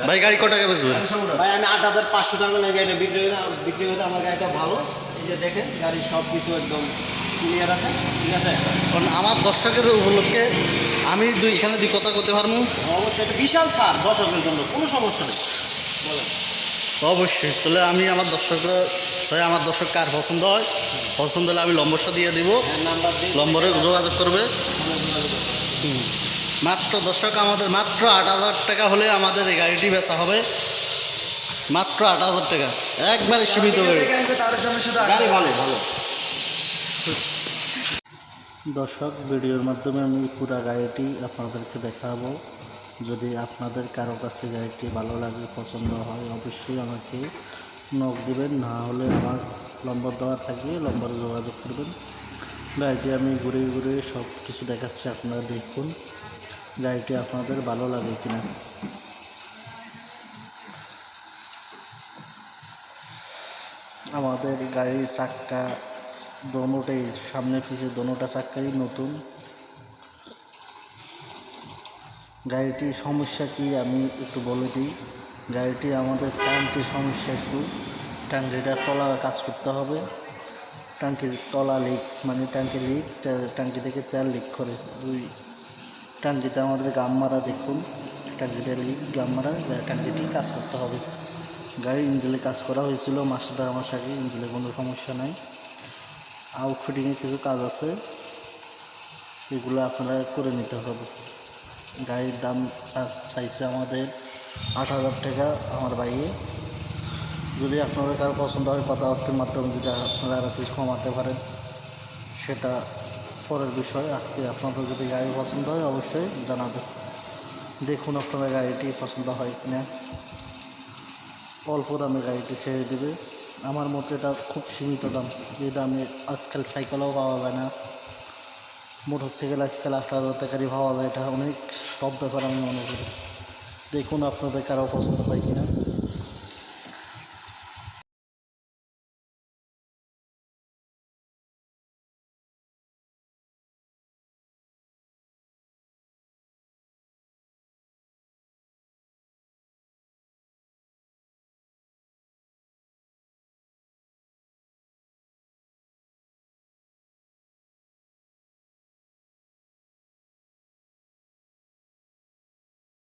ভাই গাড়ি কত টাকা বেচবেন? ভাই আমি ৮,৫০০ টাকা নিয়ে গাড়িটা বিক্রি করতে আমার গাড়িটা ভালো। এই যে দেখেন গাড়ির সব কিছু একদম ক্লিয়ার আছে, ঠিক আছে। কারণ আমার দর্শকের উপলক্ষে আমি এখানে দুই কথা করতে পারবো। অবশ্যই একটা বিশাল ছাড় দর্শকের জন্য, কোনো সমস্যা নেই, বলেন। অবশ্যই, তাহলে আমি আমার দর্শকরা আমার দর্শক কার পছন্দ হয়, পছন্দ হলে আমি নম্বরটা দিয়ে দিব, নাম্বার দিয়ে নম্বরে যোগাযোগ করবে। মাত্র দর্শক আমাদের মাত্র ৮,০০০ টাকা হলে আমাদের এই গাড়িটি বেচা হবে। মাত্র ৮,০০০ টাকা, একবারে সীমিত গাড়ি। গাড়ি ভালো ভালো। দর্শক, ভিডিওর মাধ্যমে আমি পুরো গাড়িটি আপনাদেরকে দেখাবো। যদি আপনাদের কারো কাছে গাড়িটি ভালো লাগে, পছন্দ হয়, অবশ্যই আমাকে নক দিবেন, না হলে আমার নম্বর দেওয়া থাকবে, নম্বরে যোগাযোগ করবেন। গাড়িটি আমি ঘুরে ঘুরে সব কিছু দেখাচ্ছি, আপনারা দেখুন গাড়িটি আপনাদের ভালো লাগে কিনা। আমাদের গাড়ির চাক্কা দোনোটাই, সামনে পিছে দোনোটা চাক্কাই নতুন। গাড়িটির সমস্যা কি আমি একটু বলে দিই। গাড়িটি আমাদের ট্যাঙ্কির সমস্যা, একটু ট্যাঙ্কিটা তলা কাজ করতে হবে। ট্যাঙ্কির তলা লিক, মানে ট্যাঙ্কির লিক, ট্যাঙ্কি থেকে তেল লিক করে। ট্যাঙ্কিতে আমাদের গাম মারা, দেখুন ট্যাঙ্কিটা লিক, গাম মারা, ট্যাঙ্কিটি কাজ করতে হবে। গাড়ির ইঞ্জিনে কাজ করা হয়েছিল মাস দেড় মাস আগে, ইঞ্জিনে কোনো সমস্যা নাই। আউটফিটিংয়ে কিছু কাজ আছে, এগুলো আপনারা করে নিতে হবে। গাড়ির দাম চাইছে আমাদের ৮,০০০ টাকা আমার ভাইয়ে। যদি আপনাদের কারো পছন্দ হয়, কথাবার্তার মাধ্যমে যদি আপনারা আরও কিছু কমাতে পারেন, সেটা পরের বিষয়। আপনাদের যদি গাড়ি পছন্দ হয় অবশ্যই জানাবেন। দেখুন আপনারা গাড়িটি পছন্দ হয় কিনা। অল্প দামে গাড়িটি ছেড়ে দেবে। আমার মতে এটা খুব সীমিত দাম, এই দামে আজকাল সাইকেলও পাওয়া যায় না, মোটরসাইকেল আজকাল ৮,০০০ টাকারই পাওয়া যায়। এটা অনেক টপ ব্যাপার আমি মনে করি। দেখুন আপনাদের কারো পছন্দ হয় কিনা।